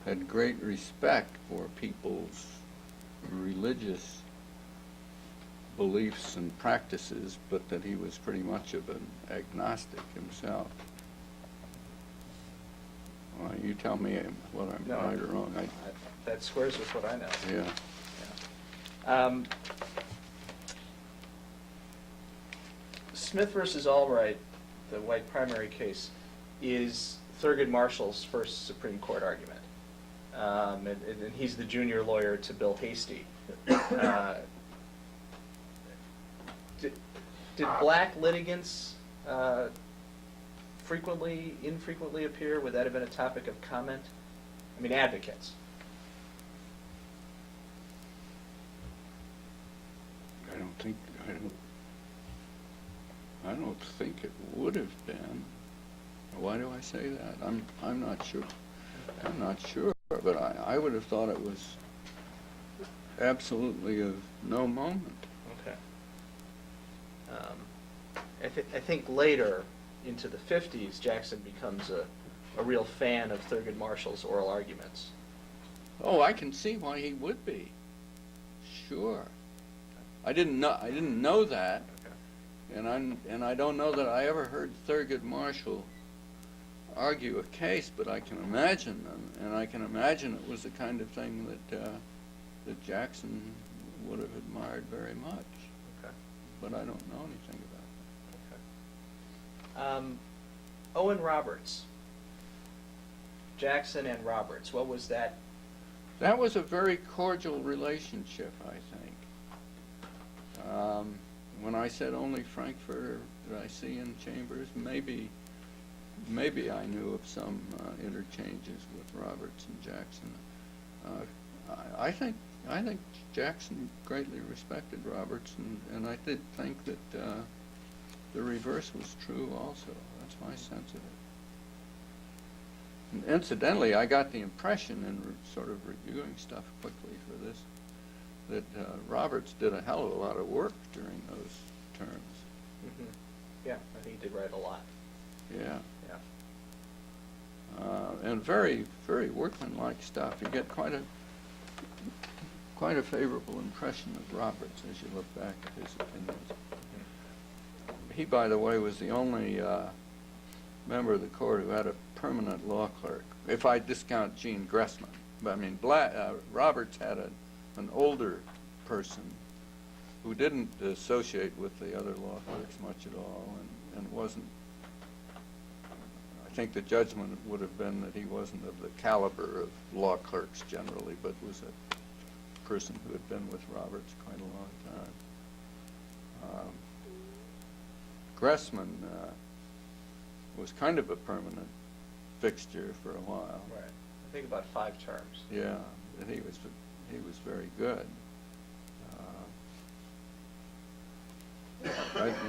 had great respect for people's religious beliefs and practices, but that he was pretty much of an agnostic himself. Well, you tell me what I'm No, right or wrong. that squares with what I know. Yeah. Yeah. Smith versus Albright, the white primary case, is Thurgood Marshall's first Supreme Court argument. And he's the junior lawyer to Bill Hastie. Did black litigants infrequently appear? Would that have been a topic of comment? I mean, advocates. I don't think it would have been. Why do I say that? I'm not sure. I'm not sure, but I would have thought it was absolutely of no moment. Okay. I think later, into the 50s, Jackson becomes a real fan of Thurgood Marshall's oral arguments. Oh, I can see why he would be. Sure. I didn't know that, Okay. and I don't know that I ever heard Thurgood Marshall argue a case, but I can imagine them, and I can imagine it was the kind of thing that Jackson would have admired very much. Okay. But I don't know anything about Okay. Owen Roberts. Jackson and Roberts. What was that? That was a very cordial relationship, I think. When I said only Frankfurter did I see in chambers, maybe I knew of some interchanges with Roberts and Jackson. I think Jackson greatly respected Roberts, and I did think that the reverse was true also. That's my sense of it. And incidentally, I got the impression in sort of reviewing stuff quickly for this that Roberts did a hell of a lot of work during those terms. Mm-hmm. Yeah, I think he did write a lot. Yeah. Yeah. And very, very workmanlike stuff. You get quite a favorable impression of Roberts as you look back at his opinions. Mm-hmm. He, by the way, was the only member of the court who had a permanent law clerk, if I discount Gene Gressman. But I mean, Roberts had an older person who didn't associate with the other law clerks much at all, and wasn't. I think the judgment would have been that he wasn't of the caliber of law clerks generally, but was a person who had been with Roberts quite a long time. Gressman was kind of a permanent fixture for a while. Right. I think about 5 terms. Yeah, and he was very good.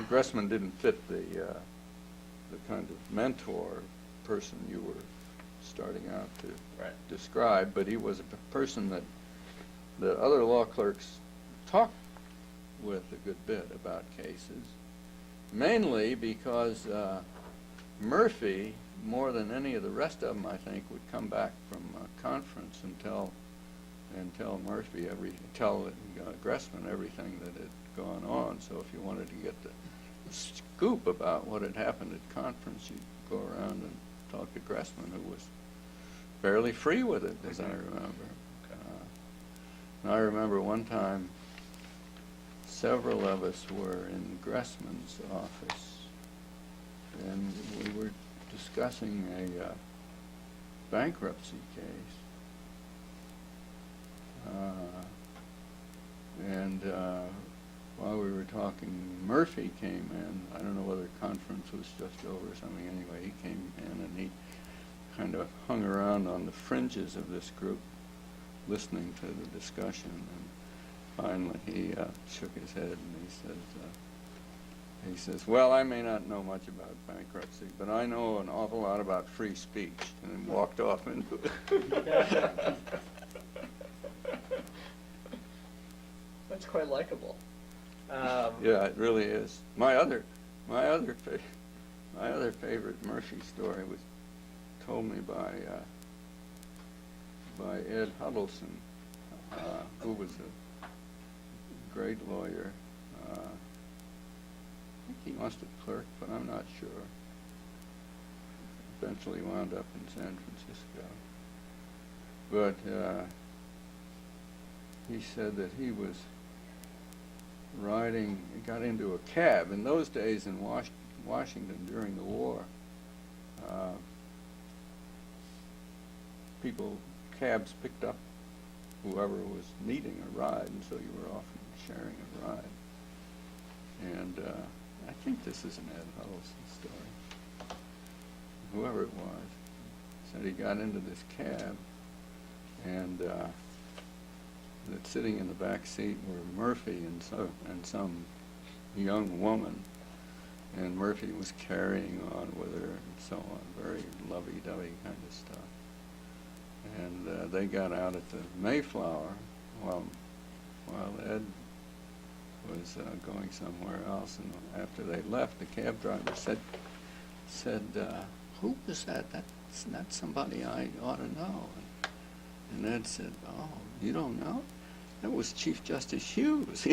Gressman didn't fit the kind of mentor person you were starting out to describe, but he was a person that other law clerks talked with a good bit about cases, mainly because Murphy, more than any of the rest of them, I think, would come back from a conference and tell Gressman everything that had gone on. So if you wanted to get the scoop about what had happened at conference, you'd go around and talk to Gressman, who was fairly free with it, as I remember. And I remember one time several of us were in Gressman's office, and we were discussing a bankruptcy case. And while we were talking, Murphy came in. I don't know whether conference was just over or something. Anyway, he came in and he kind of hung around on the fringes of this group, listening to the discussion. And finally, he shook his head and he says, "Well, I may not know much about bankruptcy, but I know an awful lot about free speech," and then walked off into it. That's quite likable. Yeah, it really is. My other favorite Murphy story was told me by by Ed Huddleston, who was a great lawyer. I think he must have clerked, but I'm not sure. Eventually wound up in San Francisco. But he said that he was riding, got into a cab. In those days in Washington during the war, cabs picked up whoever was needing a ride, and so you were often sharing a ride. And I think this is an Ed Huddleston story. Whoever it was said he got into this cab, and that sitting in the back seat were Murphy and some young woman, and Murphy was carrying on with her and so on, very lovey-dovey kind of stuff. And they got out at the Mayflower while Ed was going somewhere else, and after they left, the cab driver said, "Who was that? That's somebody I ought to know." And Ed said, "Oh, you don't know? That was Chief Justice Hughes."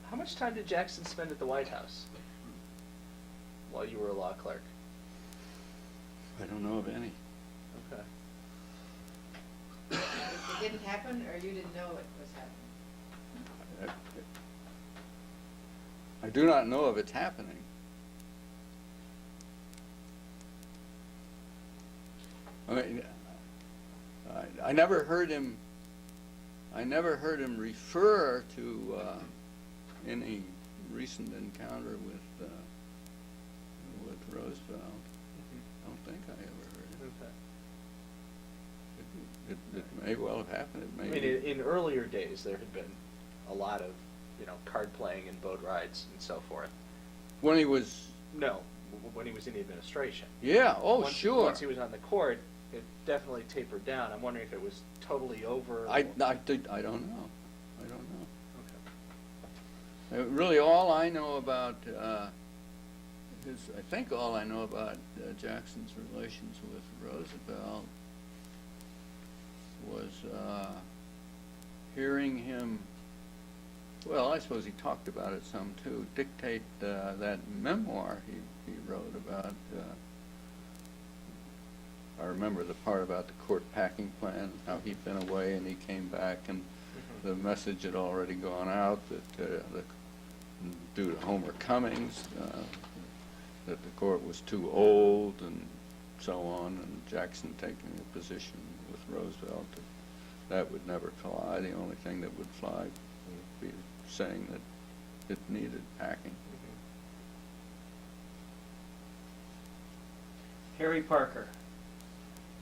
How much time did Jackson spend at the White House while you were a law clerk? I don't know of any. Okay. It didn't happen, or you didn't know it was happening? I do not know of it's happening. I mean, I never heard him refer to any recent encounter with Roosevelt. I don't think I ever heard it. Okay. It may well have happened. It may. I mean, in earlier days, there had been a lot of, card playing and boat rides and so forth. When he was. No, when he was in the administration. Yeah. Oh, sure. Once he was on the court, it definitely tapered down. I'm wondering if it was totally over. I don't know. I don't know. Okay. Really, all I know about I think all I know about Jackson's relations with Roosevelt was hearing him. Well, I suppose he talked about it some too. Dictate that memoir he wrote about. I remember the part about the court packing plan, how he'd been away and he came back, and the message had already gone out that due to Homer Cummings, that the court was too old and so on, and Jackson taking a position with Roosevelt that would never fly. The only thing that would fly would be saying that it needed packing. Harry Parker.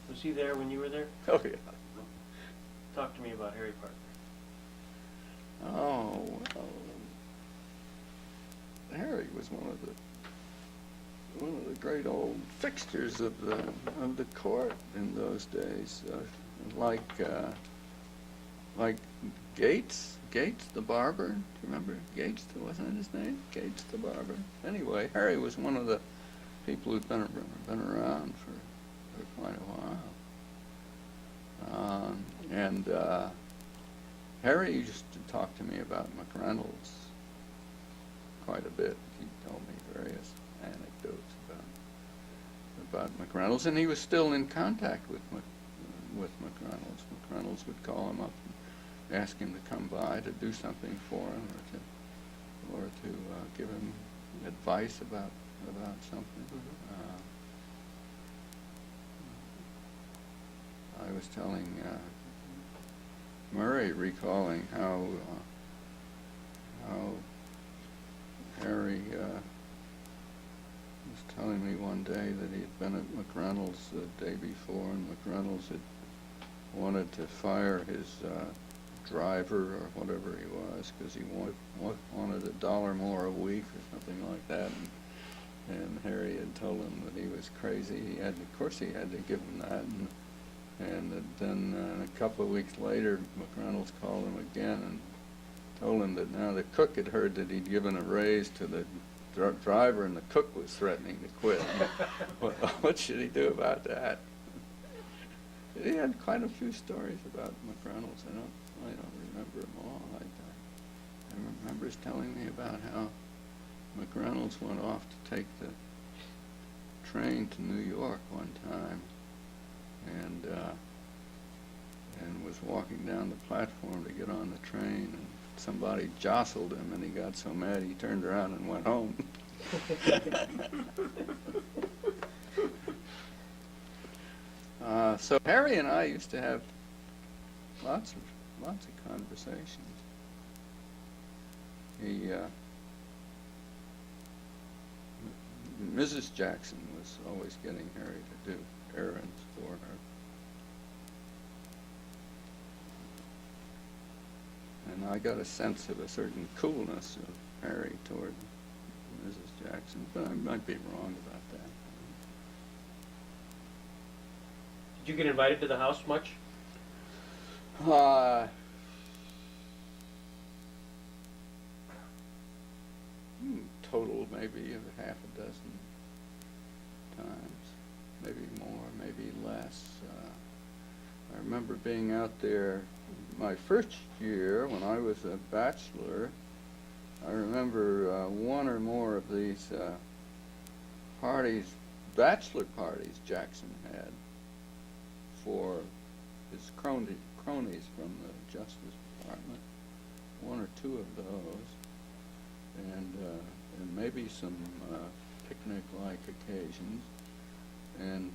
Was he there when you were there? Oh, yeah. Talk to me about Harry Parker. Oh, well, Harry was one of the great old fixtures of the court in those days, like Gates the barber. Do you remember Gates? Wasn't it his name? Gates the barber. Anyway, Harry was one of the people who'd been around for quite a while, and Harry used to talk to me about McReynolds quite a bit. He told me various anecdotes about McReynolds, and he was still in contact with McReynolds. McReynolds would call him up and ask him to come by to do something for him, or to give him advice about something. I was telling Murray, recalling how Harry was telling me one day that he had been at McReynolds the day before, and McReynolds had wanted to fire his driver or whatever he was because he wanted $1 more a week or something like that. And Harry had told him that he was crazy. Of course he had to give him that. And then a couple of weeks later, McReynolds called him again and told him that now the cook had heard that he'd given a raise to the driver, and the cook was threatening to quit. What should he do about that? He had quite a few stories about McReynolds. I don't remember them all. I remember his telling me about how McReynolds went off to take the train to New York one time, and was walking down the platform to get on the train, and somebody jostled him, and he got so mad he turned around and went home. So Harry and I used to have lots of conversations. Mrs. Jackson was always getting Harry to do errands for her. And I got a sense of a certain coolness of Harry toward Mrs. Jackson, but I might be wrong about that. Did you get invited to the house much? Total maybe half a dozen times, maybe more, maybe less. I remember being out there my first year when I was a bachelor. I remember one or more of these parties, bachelor parties Jackson had for his cronies from the Justice Department, one or two of those, and maybe some picnic-like occasions. And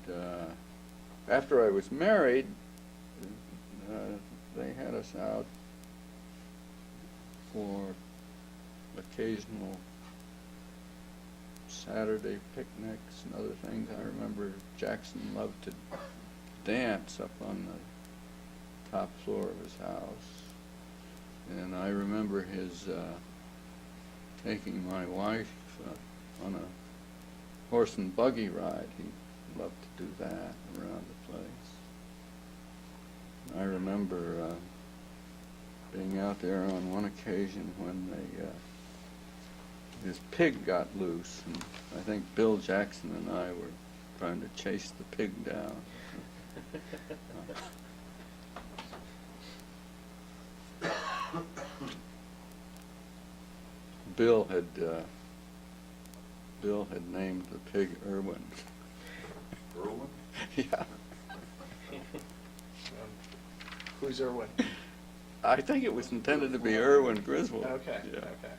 after I was married, they had us out for occasional Saturday picnics and other things. I remember Jackson loved to dance up on the top floor of his house. And I remember his taking my wife on a horse and buggy ride. He loved to do that around the place. I remember being out there on one occasion when his pig got loose, and I think Bill Jackson and I were trying to chase the pig down. Bill had named the pig Irwin. Irwin? Yeah. Who's Irwin? I think it was intended to be Irwin Griswold. Okay, Yeah. okay.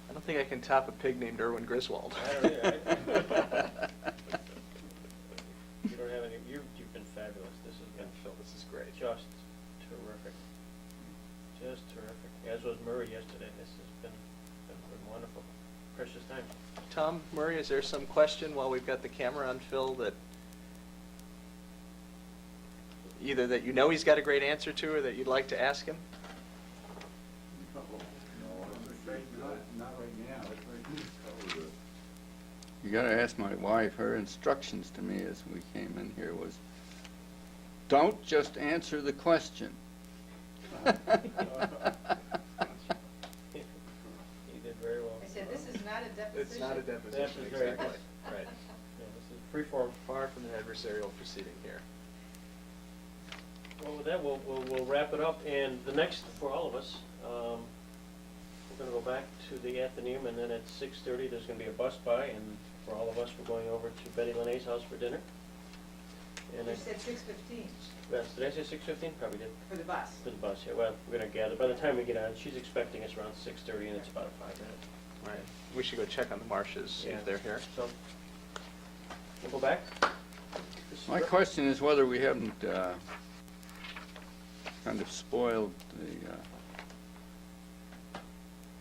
I don't think I can top a pig named Irwin Griswold. I don't either. You don't have any, you've been fabulous. This has been Phil, this is great. just terrific. Just terrific. As was Murray yesterday. This has been wonderful. Precious time. Tom, Murray, is there some question while we've got the camera on Phil that either that you know he's got a great answer to or that you'd like to ask him? No, not right now. You gotta ask my wife. Her instructions to me as we came in here was, don't just answer the question. He did very well. I said, this is not a deposition. It's not a deposition, That's very exactly. good. Right. Yeah, this is freeform. Far from an adversarial proceeding here. Well, with that, we'll wrap it up, and the next, for all of us, we're gonna go back to the Athenaeum, and then at 6:30, there's gonna be a bus by, and for all of us, we're going over to Betty Lene's house for dinner. And You I, said 6:15 did I say 6:15? Probably did. for the bus. For the bus, yeah, well, we're gonna gather, by the time we get on, she's expecting us around 6:30, and it's about a 5-minute. Right. We should go check on the marshes Yeah. if they're here. So, we'll go back. My question is whether we haven't kind of spoiled the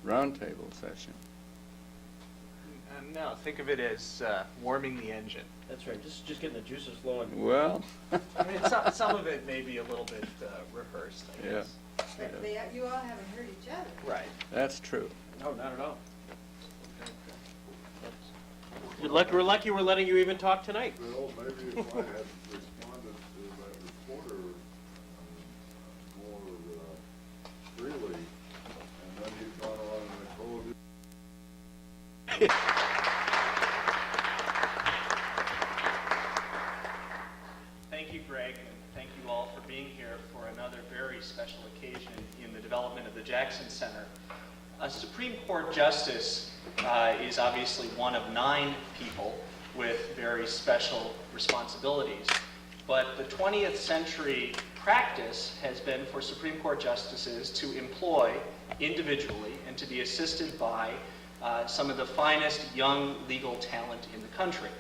roundtable session. No, think of it as warming the engine. That's right, just getting the juices flowing. Well, I mean, some of it may be a little bit rehearsed, I Yeah. guess. But you all haven't heard each other. Right. that's true. No, not at all. We're lucky we're letting you even talk tonight. Well, maybe if I had responded to that reporter more freely, and then he'd gone on and told you. Thank you, Greg, and thank you all for being here for another very special occasion in the development of the Jackson Center. A Supreme Court justice is obviously one of 9 people with very special responsibilities. But the 20th century practice has been for Supreme Court justices to employ individually and to be assisted by some of the finest young legal talent in the country.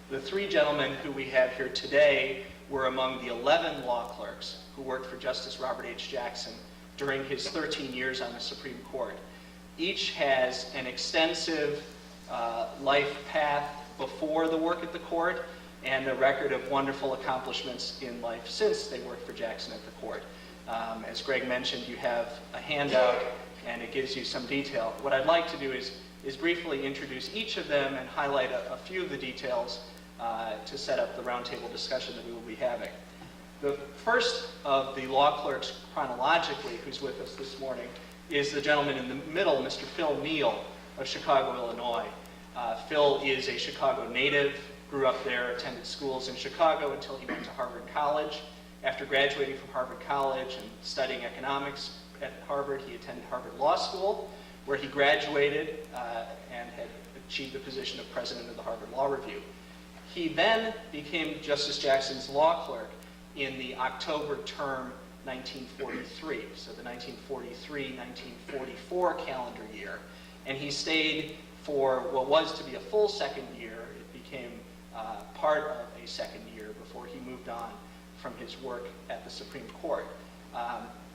The 3 gentlemen who we have here today were among the 11 law clerks who worked for Justice Robert H. Jackson during his 13 years on the Supreme Court. Each has an extensive life path before the work at the court and a record of wonderful accomplishments in life since they worked for Jackson at the court. As Greg mentioned, you have a handout and it gives you some detail. What I'd like to do is briefly introduce each of them and highlight a few of the details to set up the roundtable discussion that we will be having. The first of the law clerks chronologically who's with us this morning is the gentleman in the middle, Mr. Phil Neal of Chicago, Illinois. Phil is a Chicago native, grew up there, attended schools in Chicago until he went to Harvard College. After graduating from Harvard College and studying economics at Harvard, he attended Harvard Law School, where he graduated and had achieved the position of president of the Harvard Law Review. He then became Justice Jackson's law clerk in the October term 1943, so the 1943-1944 calendar year. And he stayed for what was to be a full second year. It became part of a second year before he moved on from his work at the Supreme Court.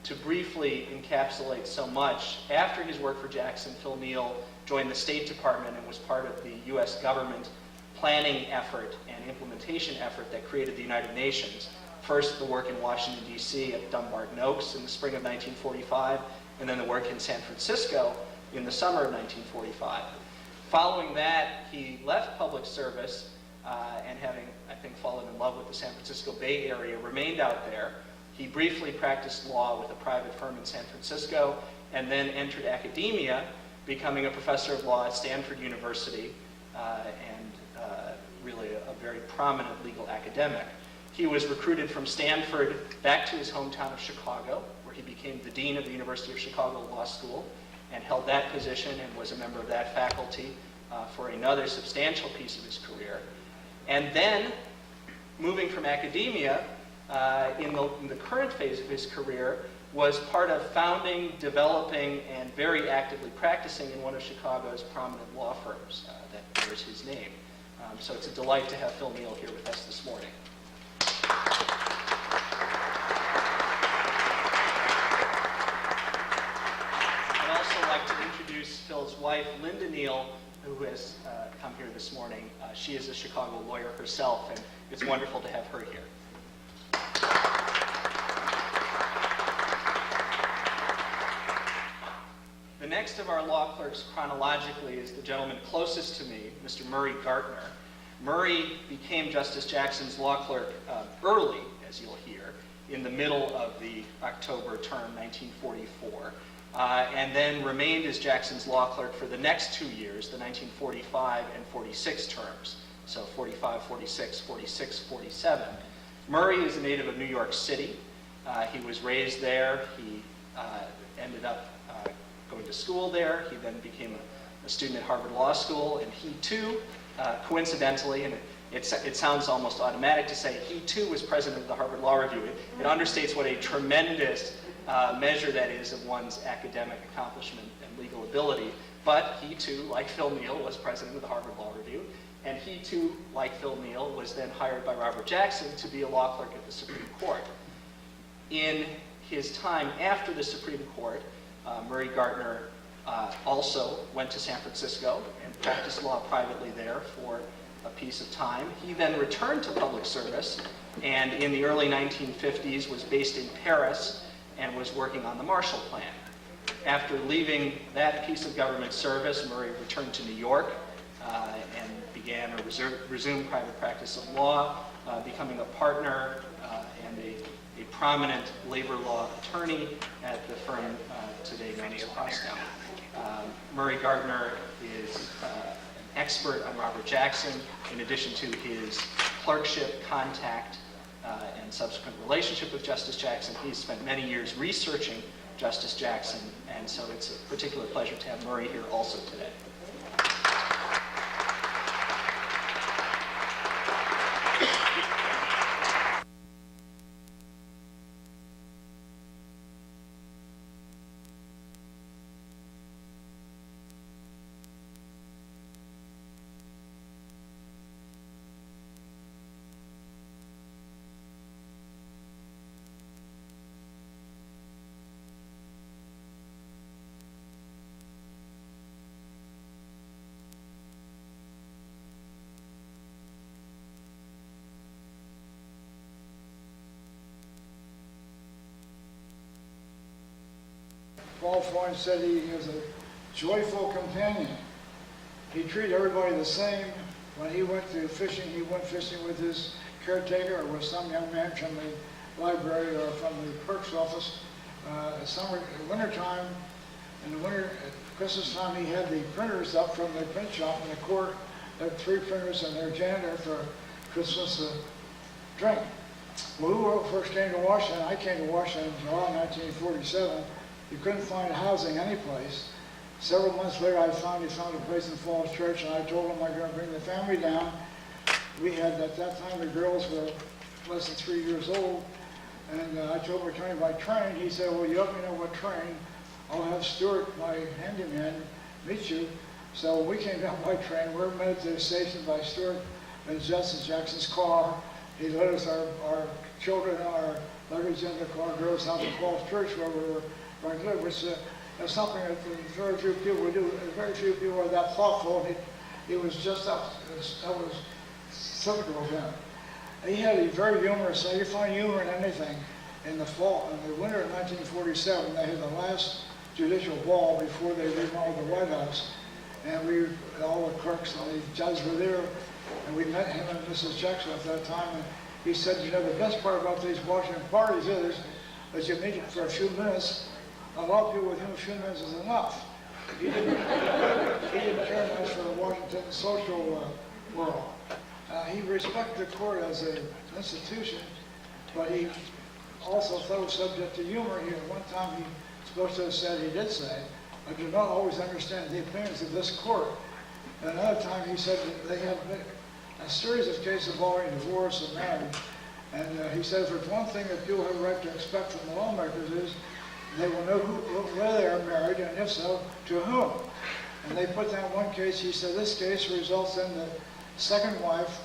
To briefly encapsulate so much, after his work for Jackson, Phil Neal joined the State Department and was part of the U.S. government planning effort and implementation effort that created the United Nations. First, the work in Washington, D.C. at Dumbarton Oaks in the spring of 1945, and then the work in San Francisco in the summer of 1945. Following that, he left public service and having, I think, fallen in love with the San Francisco Bay Area, remained out there. He briefly practiced law with a private firm in San Francisco and then entered academia, becoming a professor of law at Stanford University and really a very prominent legal academic. He was recruited from Stanford back to his hometown of Chicago, where he became the dean of the University of Chicago Law School and held that position and was a member of that faculty for another substantial piece of his career. And then, moving from academia, in the current phase of his career, was part of founding, developing, and very actively practicing in one of Chicago's prominent law firms that bears his name. So it's a delight to have Phil Neal here with us this morning. I'd also like to introduce Phil's wife, Linda Neal, who has come here this morning. She is a Chicago lawyer herself, and it's wonderful to have her here. The next of our law clerks chronologically is the gentleman closest to me, Mr. Murray Gartner. Murray became Justice Jackson's law clerk early, as you'll hear, in the middle of the October term, 1944, and then remained as Jackson's law clerk for the next 2 years, the 1945 and 46 terms, so 45, 46, 46, 47. Murray is a native of New York City. He was raised there. He ended up going to school there. He then became a student at Harvard Law School, and he too, coincidentally, and it sounds almost automatic to say, he too was president of the Harvard Law Review. It understates what a tremendous measure that is of one's academic accomplishment and legal ability. But he too, like Phil Neal, was president of the Harvard Law Review, and he too, like Phil Neal, was then hired by Robert Jackson to be a law clerk at the Supreme Court. In his time after the Supreme Court, Murray Gartner also went to San Francisco and practiced law privately there for a piece of time. He then returned to public service and in the early 1950s was based in Paris and was working on the Marshall Plan. After leaving that piece of government service, Murray returned to New York and began began or resumed private practice of law, becoming a partner and a prominent labor law attorney at the firm today known as Costco. Murray Gardner is an expert on Robert Jackson. In addition to his clerkship, contact, and subsequent relationship with Justice Jackson, he's spent many years researching Justice Jackson, and so it's a particular pleasure to have Murray here also today. Paul Freund said he was a joyful companion. He treated everybody the same. When he went to fishing, he went fishing with his caretaker or with some young man from the library or from the clerk's office. Wintertime, in the winter, at Christmas time, he had the printers up from the print shop in the court. There were 3 printers and their janitor for Christmas drink. When we first came to Washington, I came to Washington in July 1947. You couldn't find housing anyplace. Several months later, I finally found a place in Falls Church, and I told them I'm going to bring the family down. We had, at that time, the girls were less than 3 years old, and I told them we're coming by train. He said, well, you let me know what train. I'll have Stuart, my handyman, meet you. So when we came down by train, we were met at the station by Stuart and Justice Jackson's car. He let us, our children, our luggage in the car, drove us out to Falls Church where we were going to live, which is something that very few people would do. Very few people are that thoughtful. It was just that was typical of him. He had a very humorous, you find humor in anything. In the fall, in the winter of 1947, they had the last judicial ball before they remodeled the White House. And all the clerks and the judges were there, and we met him and Mrs. Jackson at that time, and he said, you know, the best part about these Washington parties is that you meet for a few minutes. A lot of people with him, a few minutes is enough. He didn't care much for the Washington social world. He respected the court as an institution, but he also thought it was subject to humor. One time he supposed to have said, he did say, I do not always understand the opinions of this court. And another time he said that they have a series of cases involving divorce and marriage. And he said, if there's one thing that people have a right to expect from the lawmakers is they will know where they are married, and if so, to whom. And they put down one case. He said this case results in the second wife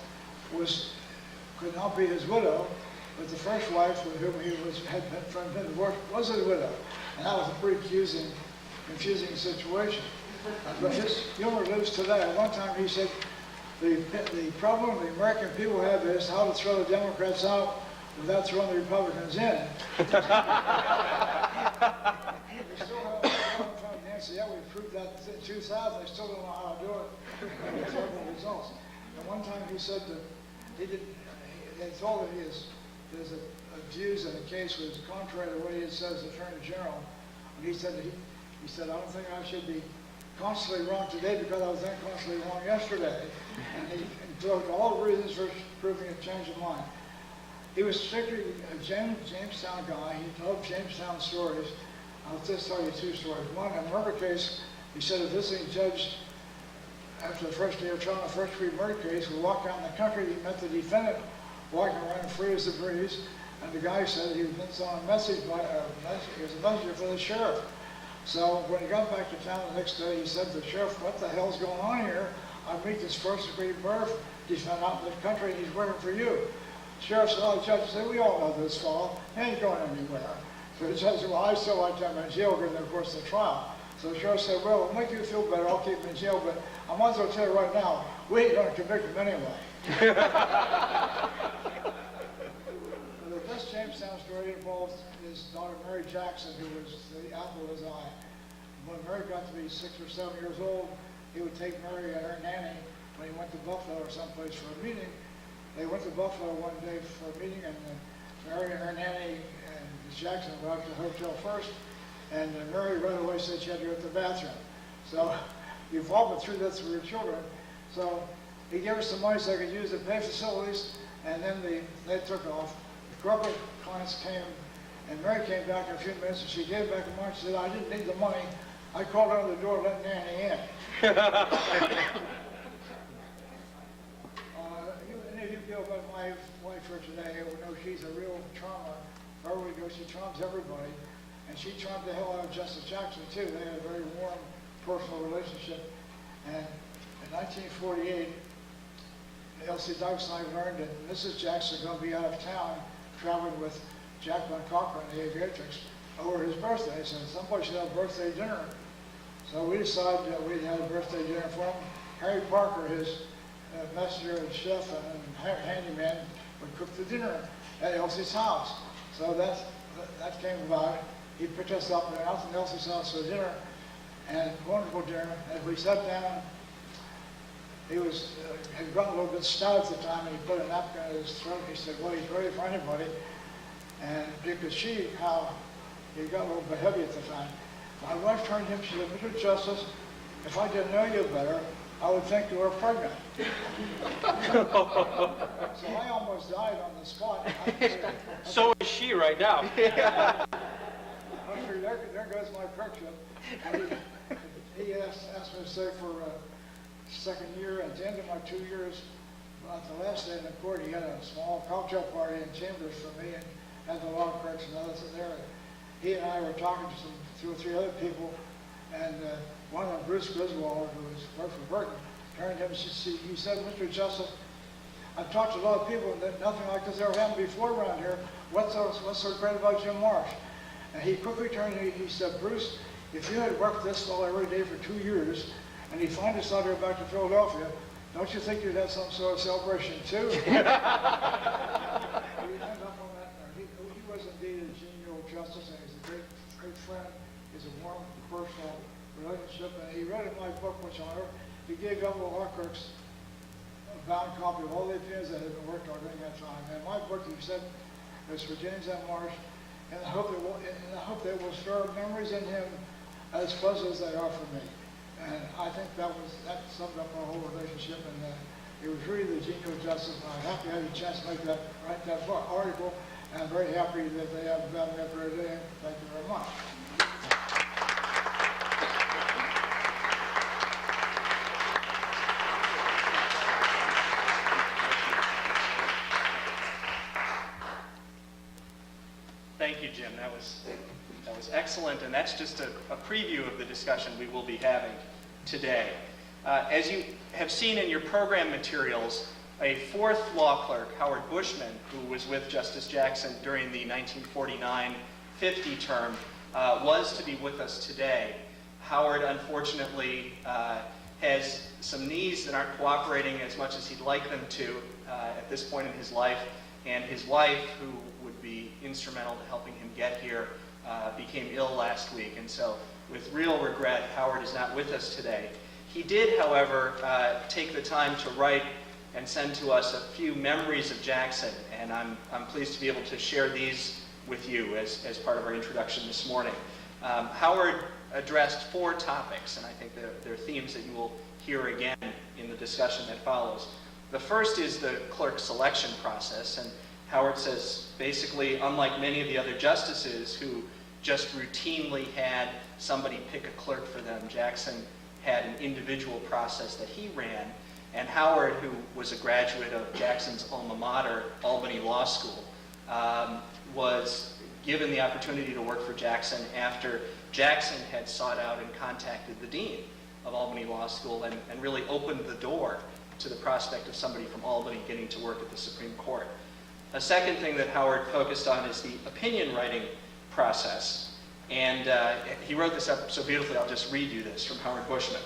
could not be his widow, but the first wife with whom he had been divorced was his widow. And that was a pretty confusing situation. But his humor lives today. At one time he said, the problem the American people have is how to throw the Democrats out without throwing the Republicans in. We still have a problem from Nancy. Yeah, we proved that in 2000. They still don't know how to do it. Terrible results. And one time he said that they told him his views in the case was contrary to what he had said as Attorney General. And he said, I don't think I should be constantly wrong today because I was then constantly wrong yesterday. And he invoked all the reasons for proving a change of mind. He was strictly a Jamestown guy. He told Jamestown stories. I'll just tell you 2 stories. One, in a murder case, he said a visiting judge, after the first day of trial, the first degree murder case, we walked around the country. He met the defendant walking around free as the breeze. And the guy said he was on a message, he was a messenger for the sheriff. So when he got back to town the next day, he said to the sheriff, what the hell's going on here? I meet this first degree murder defendant out in the country and he's working for you. The sheriff said, oh, the judge said, we all know this fellow. He ain't going anywhere. So the judge said, well, I still like to have him in jail during the course of the trial. So the sheriff said, well, it'll make you feel better, I'll keep him in jail, but I might as well tell you right now, we ain't going to convict him anyway. The best Jamestown story involves his daughter Mary Jackson, who was the apple of his eye. When Mary got to be 6 or 7 years old, he would take Mary and her nanny when he went to Buffalo or someplace for a meeting. They went to Buffalo one day for a meeting, and Mary and her nanny and Jackson went out to the hotel first, and Mary right away said she had to go to the bathroom. So you've all been through this with your children. So he gave us some money so they could use the pay facilities, and then they took off. The corporate clients came, and Mary came back in a few minutes, and she gave back the money. She said, I didn't need the money. I called out the door, let Nanny in. Any of you feel about my wife here today will know she's a real charmer. Wherever we go, she charms everybody. And she charmed the hell out of Justice Jackson, too. They had a very warm, personal relationship. And in 1948, Elsie Dykes and I learned that Mrs. Jackson was going to be out of town traveling with Jacqueline Cochran, the aviatrix, over his birthday. So somebody should have a birthday dinner. So we decided that we'd have a birthday dinner for him. Harry Parker, his messenger and chef and handyman, would cook the dinner at Elsie's house. So that came about. He picked us up and out in Elsie's house for dinner, and wonderful dinner. As we sat down, he had gotten a little bit stout at the time, and he put a napkin in his throat. He said, well, he's ready for anybody. And because he got a little bit heavy at the time. My wife turned to him, she said, Mr. Justice, if I didn't know you better, I would think you were pregnant. So I almost died on the spot. So is she right now. I figured, there goes my picture. He asked me to stay for a second year, and at the end of my 2 years, at the last day in the court, he had a small cocktail party in Chambers for me, and had the law clerks and others in there. He and I were talking to some 2 or 3 other people, and one of them, Bruce Griswold, who worked for Burton, turned to him and he said, Mr. Justice, I've talked to a lot of people, and nothing like this ever happened before around here. What's so great about Jim Marsh? And he quickly turned to me, he said, Bruce, if you had worked this well every day for 2 years, and you find us out here back to Philadelphia, don't you think you'd have some sort of celebration too? He ended up on that. He was indeed a genial justice, and he's a great friend. He's a warm, personal relationship, and he read in my book, which he gave Governor Lawkirk's a bound copy of all the opinions that had been worked on during that time. And my book, he said, is for James M. Marsh, and I hope they will stir memories in him as pleasant as they are for me. And I think that summed up our whole relationship, and it was really the genial justice. And I'm happy I had a chance to write that article, and I'm very happy that they have got me up here today. Thank you very much. Thank you, Jim. That was excellent, and that's just a preview of the discussion we will be having today. As you have seen in your program materials, a 4th law clerk, Howard Bushman, who was with Justice Jackson during the 1949-50 term, was to be with us today. Howard, unfortunately, has some knees that aren't cooperating as much as he'd like them to at this point in his life, and his wife, who would be instrumental to helping him get here, became ill last week, and so with real regret, Howard is not with us today. He did, however, take the time to write and send to us a few memories of Jackson, and I'm pleased to be able to share these with you as part of our introduction this morning. Howard addressed 4 topics, and I think they're themes that you will hear again in the discussion that follows. The first is the clerk selection process, and Howard says, basically, unlike many of the other justices who just routinely had somebody pick a clerk for them, Jackson had an individual process that he ran, and Howard, who was a graduate of Jackson's alma mater, Albany Law School, was given the opportunity to work for Jackson after Jackson had sought out and contacted the dean of Albany Law School and really opened the door to the prospect of somebody from Albany getting to work at the Supreme Court. A second thing that Howard focused on is the opinion writing process. And he wrote this up so beautifully, I'll just read you this from Howard Bushman.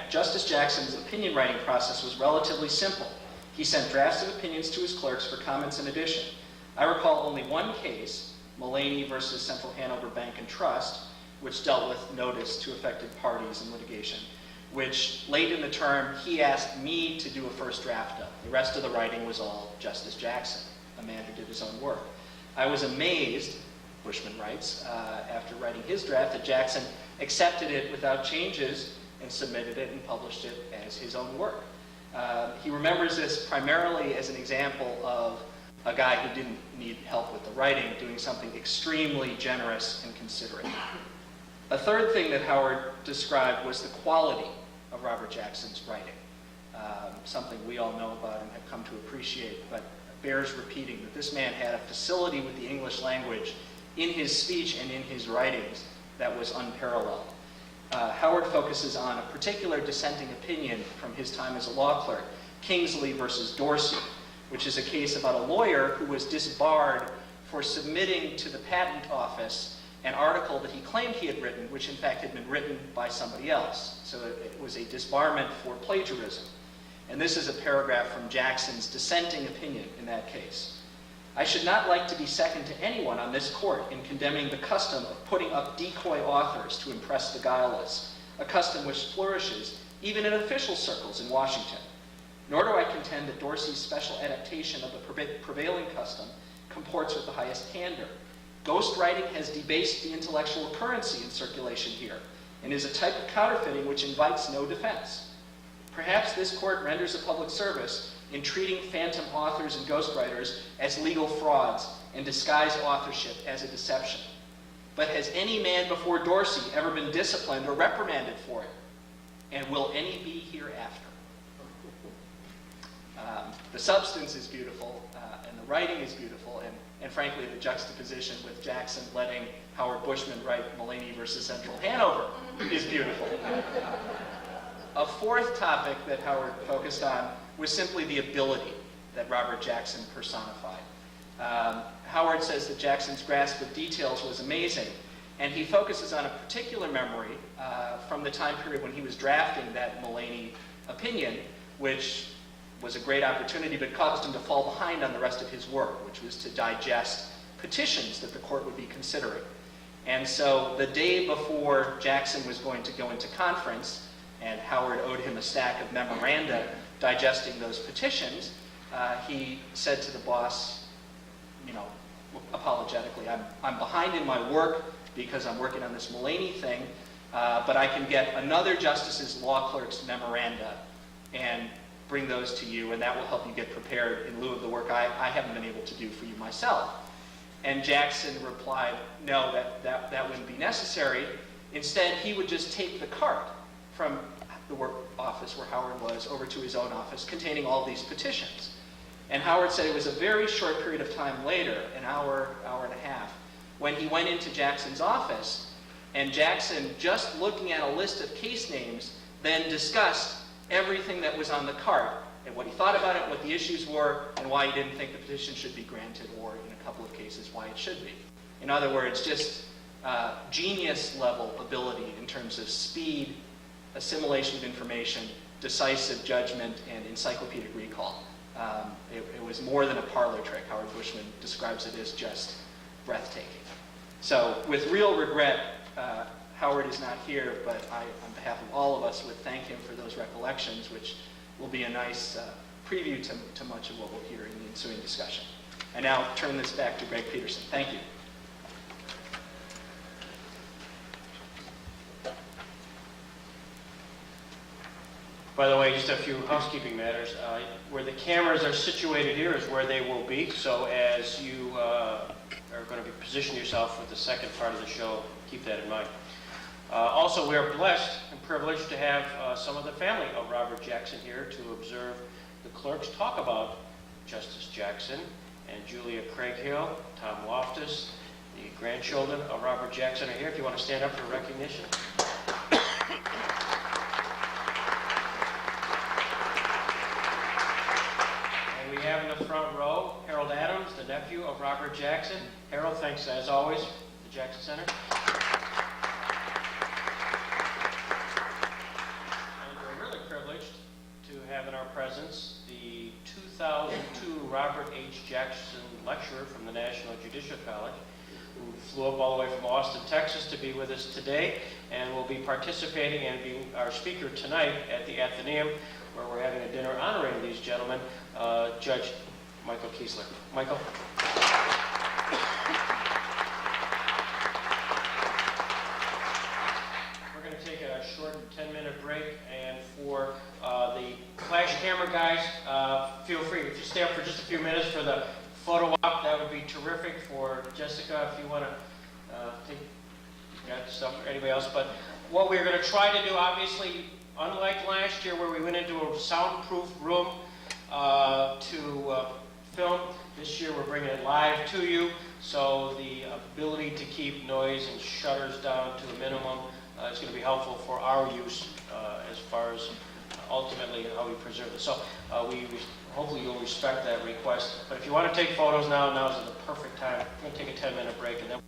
Justice Jackson's opinion writing process was relatively simple. He sent drafts of opinions to his clerks for comments and addition. I recall only one case, Mullaney versus Central Hanover Bank and Trust, which dealt with notice to affected parties in litigation, which late in the term he asked me to do a first draft of. The rest of the writing was all Justice Jackson, a man who did his own work. I was amazed, Bushman writes, after writing his draft, that Jackson accepted it without changes and submitted it and published it as his own work. He remembers this primarily as an example of a guy who didn't need help with the writing, doing something extremely generous and considerate. A third thing that Howard described was the quality of Robert Jackson's writing, something we all know about and have come to appreciate, but bears repeating that this man had a facility with the English language in his speech and in his writings that was unparalleled. Howard focuses on a particular dissenting opinion from his time as a law clerk, Kingsley versus Dorsey, which is a case about a lawyer who was disbarred for submitting to the patent office an article that he claimed he had written, which in fact had been written by somebody else. So it was a disbarment for plagiarism. And this is a paragraph from Jackson's dissenting opinion in that case. I should not like to be second to anyone on this court in condemning the custom of putting up decoy authors to impress the guileless, a custom which flourishes even in official circles in Washington. Nor do I contend that Dorsey's special adaptation of the prevailing custom comports with the highest candor. Ghostwriting has debased the intellectual currency in circulation here and is a type of counterfeiting which invites no defense. Perhaps this court renders a public service in treating phantom authors and ghostwriters as legal frauds and disguise authorship as a deception. But has any man before Dorsey ever been disciplined or reprimanded for it? And will any be hereafter? The substance is beautiful, and the writing is beautiful, and frankly, the juxtaposition with Jackson letting Howard Bushman write Mulaney versus Central Hanover is beautiful. A fourth topic that Howard focused on was simply the ability that Robert Jackson personified. Howard says that Jackson's grasp of details was amazing, and he focuses on a particular memory from the time period when he was drafting that Mulaney opinion, which was a great opportunity, but caused him to fall behind on the rest of his work, which was to digest petitions that the court would be considering. And so the day before Jackson was going to go into conference, and Howard owed him a stack of memoranda digesting those petitions, he said to the boss, apologetically, I'm behind in my work because I'm working on this Mulaney thing, but I can get another justice's law clerk's memoranda and bring those to you, and that will help you get prepared in lieu of the work I haven't been able to do for you myself. And Jackson replied, no, that wouldn't be necessary. Instead, he would just take the cart from the work office where Howard was over to his own office containing all these petitions. And Howard said it was a very short period of time later, an hour, hour and a half, when he went into Jackson's office, and Jackson, just looking at a list of case names, then discussed everything that was on the cart and what he thought about it, what the issues were, and why he didn't think the petition should be granted, or in a couple of cases, why it should be. In other words, just genius level ability in terms of speed, assimilation of information, decisive judgment, and encyclopedic recall. It was more than a parlor trick. Howard Bushman describes it as just breathtaking. So with real regret, Howard is not here, but I, on behalf of all of us, would thank him for those recollections, which will be a nice preview to much of what we'll hear in the ensuing discussion. I now turn this back to Greg Peterson. Thank you. By the way, just a few housekeeping matters. Where the cameras are situated here is where they will be, so as you are going to be positioning yourself for the second part of the show, keep that in mind. Also, we are blessed and privileged to have some of the family of Robert Jackson here to observe the clerks talk about Justice Jackson, and Julia Craighill, Tom Loftus, the grandchildren of Robert Jackson are here. If you want to stand up for recognition. And we have in the front row Harold Adams, the nephew of Robert Jackson. Harold, thanks as always, the Jackson Center. To have in our presence the 2002 Robert H. Jackson lecturer from the National Judicial College, who flew up all the way from Austin, Texas to be with us today, and will be participating and be our speaker tonight at the Athenaeum, where we're having a dinner honoring these gentlemen, Judge Michael Kiesler. Michael? We're going to take a short 10-minute break, and for the flash camera guys, feel free, if you stay up for just a few minutes for the photo op, that would be terrific. For Jessica, if you want to take, you got stuff, or anybody else. But what we're going to try to do, obviously, unlike last year where we went into a soundproof room to film, this year we're bringing it live to you, so the ability to keep noise and shutters down to a minimum is going to be helpful for our use as far as ultimately how we preserve this. So hopefully you'll respect that request. But if you want to take photos now, now's the perfect time. We're going to take a 10-minute break, and then